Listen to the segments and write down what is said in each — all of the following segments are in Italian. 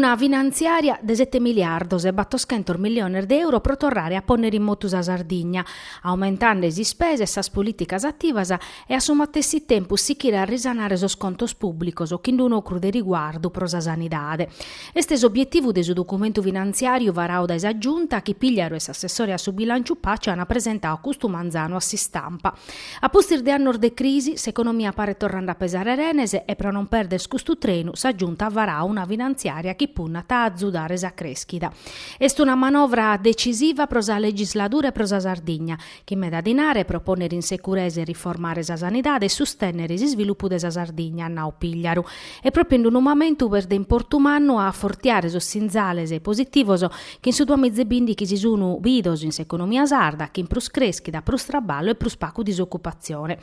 Una finanziaria de 7 miliardi e 800 milioni di euro pro tornare a ponere in moto a Sardigna, aumentando le spese, sas politicas attivas e assumatessi tempo si chiede a risanare so scontos pubblicos o chi non crude riguardo pro sa sanidade. Estes obiettivo de su documento finanziario varao da esa giunta che pigliaro es assessore a su bilancio pace hanno presentato custo Manzano a si stampa. A postir de anno de crisi, s'economia pare tornando a pesare renese e per non perdere scustu treno sa giunta varà una finanziaria che punna a azzudare sa creschida. Est una manovra decisiva pro sa legislatura e pro sa Sardigna, che me da dinare proponere in sicurezza e riformare sa sanidade e sostenere il sviluppo de sa Sardigna, nau pigliaru. E proprio in un momento verde importumanno a fortiare so sinzales e positivos che in su 2015 si sono vidos in s'economia sarda, che in prus creschida, prus traballo e prus pacu disoccupazione.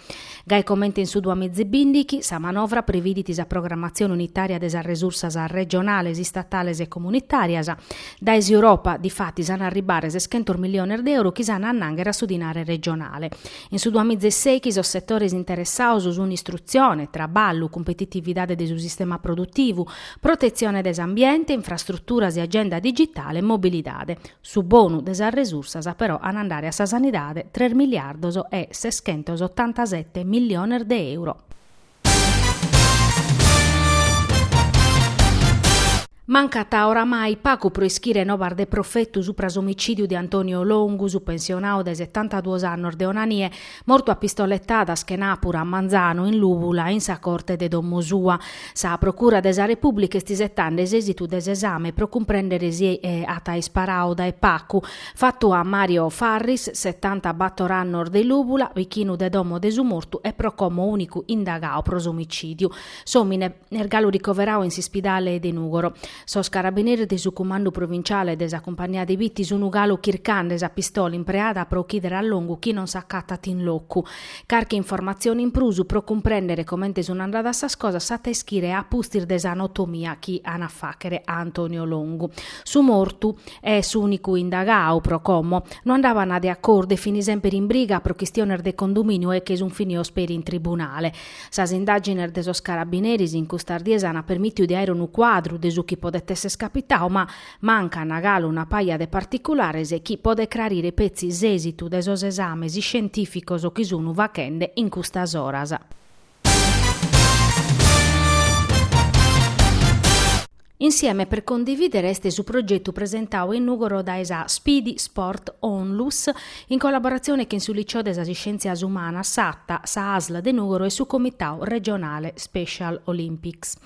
Gai commenti in su 2015 sa manovra previditi sa programmazione unitaria de sa risorsa regionale statales e comunitarias. Da Europa di fatti sanno arrivare 600 milioni di euro che sanno annangere a su dinare regionale. In su 2016 che sono settori interessati su un'istruzione, traballo, competitività del suo sistema produttivo, protezione dell'ambiente, infrastrutturas e agenda digitale e mobilità. Su bonu desa risorsa però an andare a sa sanidade 3 miliardi e 687 milioni di euro. Mancata oramai pacu pro ischire novar de profetto su omicidio di Antonio Longu, su pensionao de 72 anni de onanie, morto a pistolettada schenapura a Manzano in Luvula in sa corte de Dommosua. Sa procura de sa Repubblica sti settande esesitu des esame pro comprendere si ata isparauda e pacu, fatto a Mario Farris, 70 battorannor de Luvula, vicino de domo de su mortu e pro como unico indagao pro omicidio. Somine, ergalo ricoverao in si spidale de Nugoro. Sos carabinieri de su comando provinciale de sa compagnia de vitti su Nugalo Kirkan de sa pistola impreada pro chiedere a Longu chi non s'accattati in loccu. Carche informazioni in prusu pro comprendere commente sono andata sa cosa sa teschire a pustir de sa anatomia chi anaffachere a Antonio Longu. Su mortu e su unico indagao pro como non andavano de accordo e fini sempre in briga pro questione de condominio e che sun finio speri in tribunale. Sas indagini de sos carabinieri in custardiesa hanno permittido di aere un quadro de su chi potesse scapitao, ma manca nagalo una paia de particulares e chi può clarire pezzi esitu de sos esames scientificos o chi sono vachende in custas oras. Insieme per condividere este su progetto presentato in Nugoro da esa Speedy Sport Onlus in collaborazione con su Liceo de Scienzias Umana SATTA, sa ASL de Nugoro e su Comitao Regionale Special Olympics.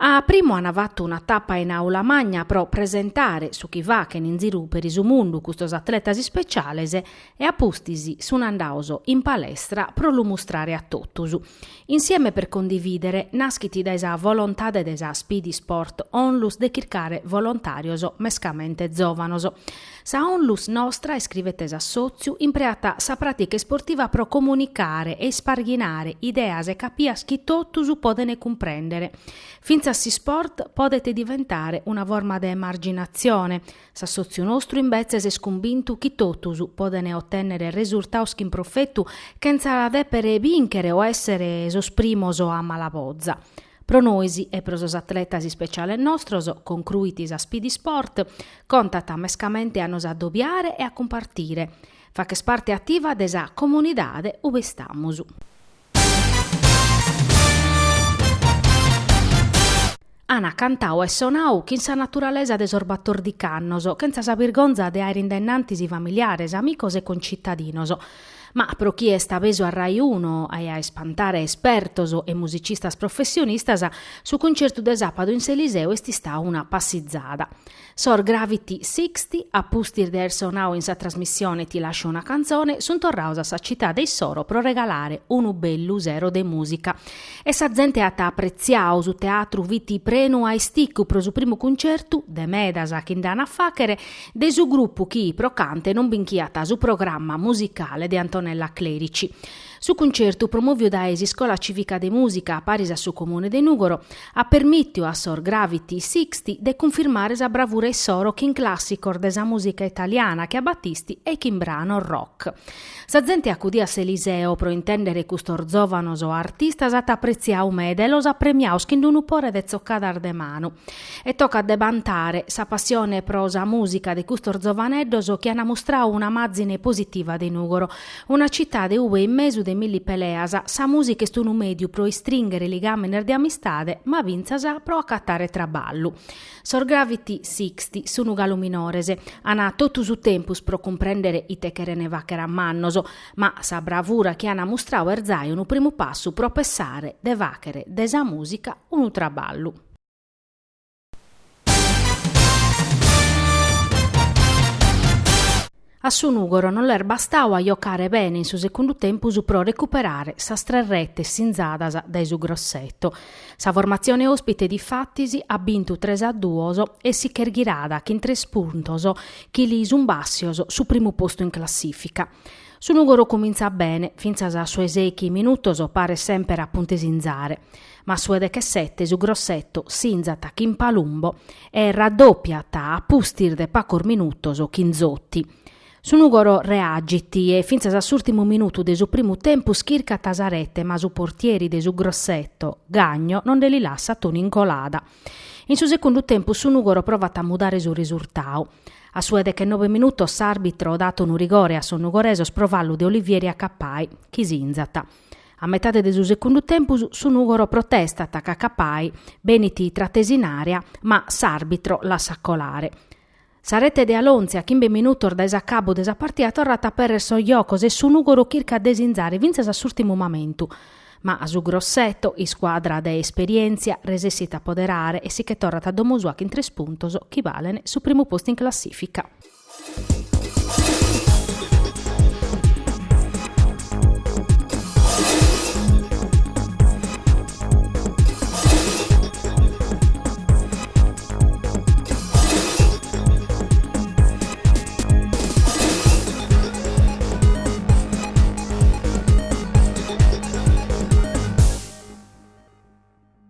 A primo hanno fatto una tappa in aula magna pro presentare su chi va che in giro per il mondo questi atleti speciali e a postisi su un andauso in palestra pro lo mostrare a tottusu. Insieme per condividere naschiti da esa volontà de esa Speedy Sport Onlus de chircare volontarios mescamente giovanos. Sa Onlus nostra iscrivete a soziu impreata sa pratica sportiva pro comunicare e sparghinare ideas e capias chi tottusu podene comprendere. Finza si sport potete diventare una forma di emarginazione. Sa soziu nostro invece se sconvinto chi tottusu podene ottenere risultati in profettu che non sarà per vincere o essere sosprimos a malabozza. Pro noisi e pro sos atletas speciale nostros, concruitis a Speedy Sport, contata mescamente a nos addobbiare e a compartire. Fa che parte attiva desa comunidade uve stamus. Ana cantau e sonau che in sa naturaleza de sorbattor di cannoso, che sa vergonza de aere indennantis i familiares, amicos e concittadinos. Ma pro chi è staveso a Rai 1 e a espantare espertos e musicistas professionistas, su concerto de sapado in Seliseo esti sta una passizzada. Sor Gravity 60, a pustir de sonau in sa trasmissione Ti lascio una canzone, sun torraus a sa città dei Soro pro regalare un bellu zero de musica. E sa gente ata appreziau su teatru viti prenu a isticcu pro su primo concerto, de medas a chindana a facere, de su gruppo chi pro cante non binchiata su programma musicale de Antonio Antonella Clerici. Su concerto promovido da Scuola Civica de Musica a Parisa su Comune de Nugoro ha permesso a Sor Gravity 60 di confermare la bravura e soro che in classico desa musica italiana che a Battisti e che in brano rock. Sa gente accudì a Seliseo pro intendere custor giovanos o artista sat appreziau mede e los ha premiaus che un upore de zoccadar de mano. E tocca debantare sa passione pro sa musica de custor giovaneddos che hanno mostrato una mazzine positiva de Nugoro, una città de uve in mesu de milli peleasa, sa musica est unu mediu pro istringere ligamen di amistade, ma vinzasa pro accattare traballu. Sor Gravity 60 sunu galu minorese, ana totu su tempus pro comprendere ite che ne vacchera mannoso, ma sa bravura che hanno mostrau erzai unu primo passo pro pensare de vachere de sa musica unu traballu. A su Nugoro non l'er bastau a giocare bene in su secondo tempo su pro recuperare sa strerrette sinzadas dai su grossetto. Sa formazione ospite di Fattisi ha vinto 3-2 e si cherghirada che in 3 puntos chi li sumbassioso su primo posto in classifica. Su Nugoro comincia bene, finza a suoi esechi minutoso pare sempre a puntesinzare, ma su che 7 su grossetto sinzata chi in palumbo e raddoppiata a pustir de pacor minutoso chi in zotti. Su Nugoro reagiti e finza a s'ultimo minuto de su primo tempo schirca tasarette ma su portieri de su grossetto Gagno non de li lassa toni in colada. In su secondo tempo su Nugoro provata a mudare su risultato. A suede che 9 minuti s'arbitro dato un rigore a son nugoreso sprovallo de Olivieri a Cappai, chi sinzata. A metà del suo secondo tempo su Nugoro protesta attacca Cappai, beniti trattesi in aria, ma s'arbitro la saccolare. Sarete de Alonzia, 15 minuti da esacabo desa partita tornata per sogliocos e su Nugoro circa desinzare vinza s'ultimo momento. Ma a su grossetto, i squadra de esperienza resessi a poderare e si che tornata a Domosua che in 3 puntos chi valen su primo posto in classifica.